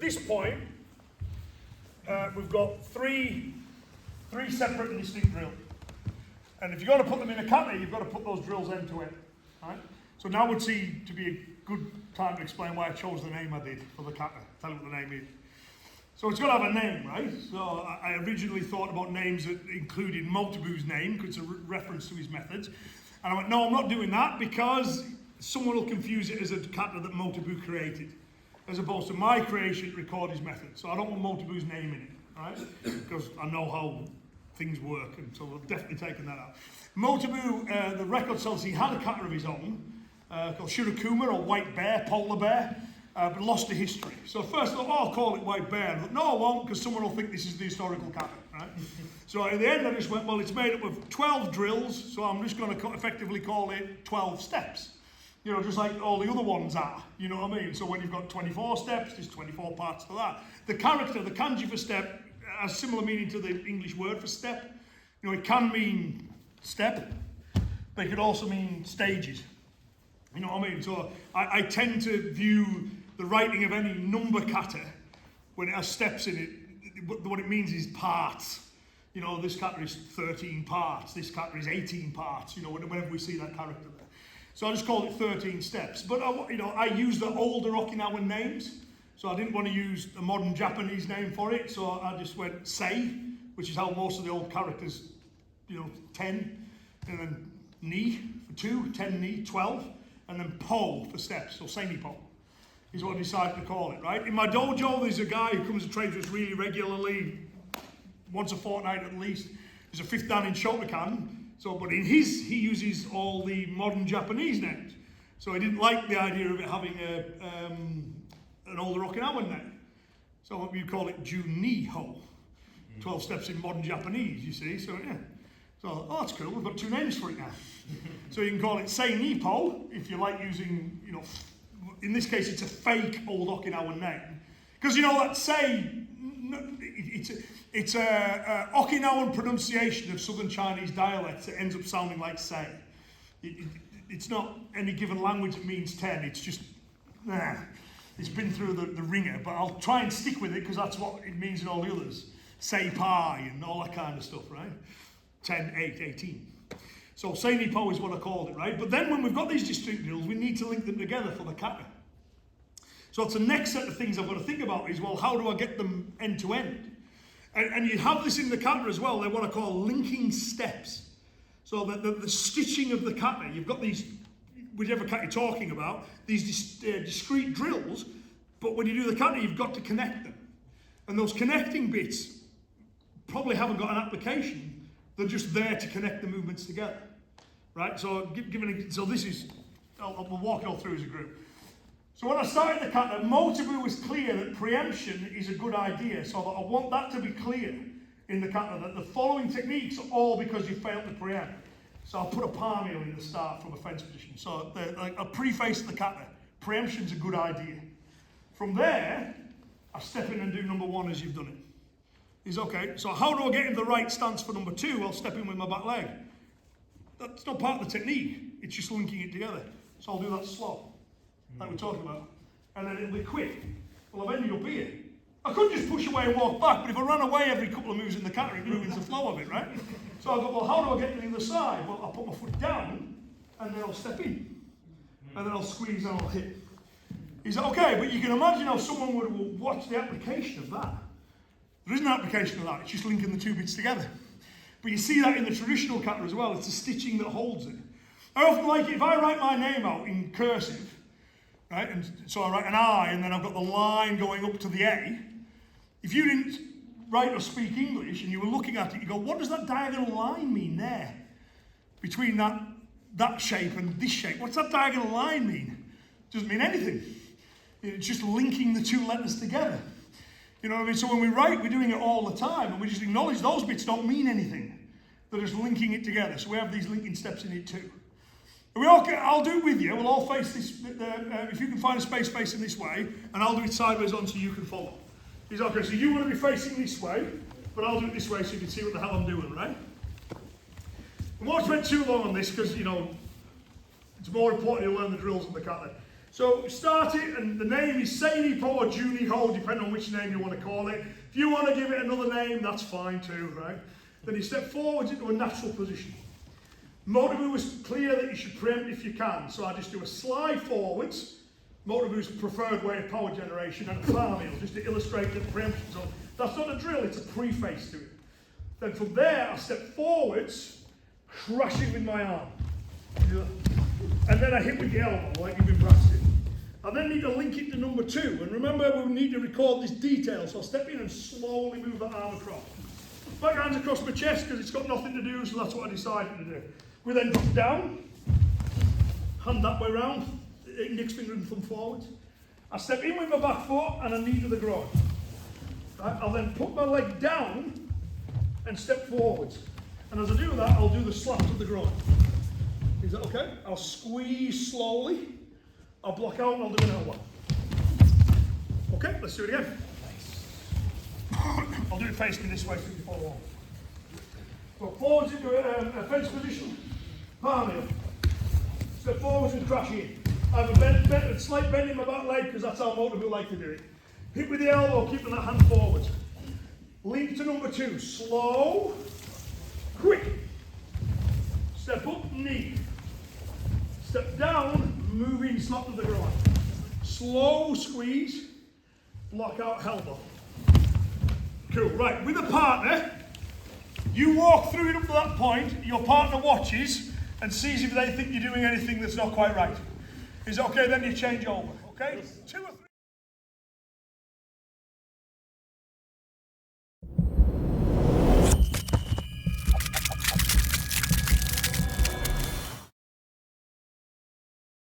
this point, we've got three separate and distinct drills. And if you're going to put them in a kata, you've got to put those drills end to end. Right? So now would seem to be a good time to explain why I chose the name I did for the kata. Tell you what the name is. So it's got to have a name, right? So I originally thought about names that included Motobu's name, because it's a reference to his methods. And I went, no, I'm not doing that, because someone will confuse it as a kata that Motobu created, as opposed to my creation to record his method. So I don't want Motobu's name in it, right? Because I know how things work, and so I've definitely taken that out. Motobu, the record says he had a kata of his own, called Shirokuma, or White Bear, Polar Bear, but lost to history. So first I thought, oh, I'll call it White Bear. And I thought, no, I won't, because someone will think this is the historical kata, right? So in the end I just went, well, it's made up of 12 drills, so I'm just going to effectively call it 12 steps. You know, just like all the other ones are, you know what I mean? So when you've got 24 steps, there's 24 parts to that. The character, the kanji for step, has similar meaning to the English word for step. You know, it can mean step, but it could also mean stages. You know what I mean? So I tend to view the writing of any number kata, when it has steps in it, what it means is parts. You know, this kata is 13 parts, this kata is 18 parts, you know, whenever we see that character there. So I just called it 13 steps. But, you know, I use the older Okinawan names, so I didn't want to use a modern Japanese name for it, so I just went Sei, which is how most of the old characters, you know, 10, and then Ni for 2, 10 Ni, 12, and then Po for steps, so Seini-Po is what I decided to call it, right? In my dojo, there's a guy who comes and trains with us really regularly, once a fortnight at least. There's a 5th dan in Shotokan, so, but in his, he uses all the modern Japanese names. So I didn't like the idea of it having an older Okinawan name. So you call it Ju-Ni-Ho. 12 steps in modern Japanese, you see, so yeah. So, oh, that's cool, we've got 2 names for it now. So you can call it Sei-Ni-Po, if you like using, you know, in this case it's a fake old Okinawan name. Because you know that Sei, it's a Okinawan pronunciation of Southern Chinese dialects that ends up sounding like Sei. It's not any given language that means 10, it's just, it's been through the ringer, but I'll try and stick with it because that's what it means in all the others. Sei Pai and all that kind of stuff, right? 10, 8, 18. So Sei-Ni-Po is what I called it, right? But then when we've got these distinct drills, we need to link them together for the kata. So it's the next set of things I've got to think about is, well, how do I get them end to end? And you have this in the kata as well, they're what I call linking steps. So the stitching of the kata, you've got these, whichever kata you're talking about, these discrete drills, but when you do the kata, you've got to connect them. And those connecting bits probably haven't got an application. They're just there to connect the movements together, right? So, so this is, we'll walk it all through as a group. So when I started the kata, Motobu was clear that preemption is a good idea, so that I want that to be clear in the kata, that the following techniques are all because you failed to preempt. So I'll put a palm heel in the start from a fence position. So a preface to the kata, preemption's a good idea. From there, I step in and do number 1 as you've done it. Is okay, so how do I get in the right stance for number 2 while stepping with my back leg? That's not part of the technique, it's just linking it together. So I'll do that slow, like we're talking about. And then it'll be quick. Well, I've ended up here. I could just push away and walk back, but if I ran away every couple of moves in the kata, it ruins the flow of it, right? So I go, well, how do I get to the other side? Well, I'll put my foot down, and then I'll step in. And then I'll squeeze and I'll hit. Is that okay? But you can imagine how someone would watch the application of that. There isn't an application of that, it's just linking the 2 bits together. But you see that in the traditional kata as well, it's the stitching that holds it. I often like it, if I write my name out in cursive, right, and so I write an I and then I've got the line going up to the A, if you didn't write or speak English and you were looking at it, you go, what does that diagonal line mean there? Between that shape and this shape, what's that diagonal line mean? Doesn't mean anything. It's just linking the 2 letters together. You know what I mean? So when we write, we're doing it all the time, and we just acknowledge those bits don't mean anything. They're just linking it together. So we have these linking steps in it too. And I'll do it with you. We'll all face this, if you can find a space facing this way, and I'll do it sideways on so you can follow. Is that okay? So you want to be facing this way, but I'll do it this way so you can see what the hell I'm doing, right? I won't spend too long on this because, you know, it's more important to learn the drills than the kata. So start it, and the name is Seini Po or Juni Ho, depending on which name you want to call it. If you want to give it another name, that's fine too, right? Then you step forwards into a natural position. Motobu was clear that you should preempt if you can, so I just do a slide forwards. Motobu's preferred way of power generation, and a palm heel, just to illustrate the preemption. So that's not a drill, it's a preface to it. Then from there, I step forwards, crushing with my arm. And then I hit with the elbow, like you've been practicing. I then need to link it to number 2. And remember, we need to record this detail, so I'll step in and slowly move that arm across. Backhands across my chest, because it's got nothing to do, so that's what I decided to do. We then drop down, hand that way round, index finger and thumb forwards. I step in with my back foot and a knee to the groin. Right? I'll then put my leg down and step forwards. And as I do that, I'll do the slap to the groin. Is that okay? I'll squeeze slowly. I'll block out and I'll do an elbow. Okay, let's do it again. I'll do it facing this way so you follow on. So forwards into a fence position. Palm heel. Step forwards and crash in. I have a slight bend in my back leg because that's how Motobu like to do it. Hit with the elbow, keeping that hand forward. Link to number 2. Slow, quick. Step up, knee. Step down, moving, slap to the groin. Slow squeeze, block out, elbow. Cool, right, with a partner, you walk through it up to that point, your partner watches and sees if they think you're doing anything that's not quite right. Is it okay? Then you change over, okay? 2 or 3.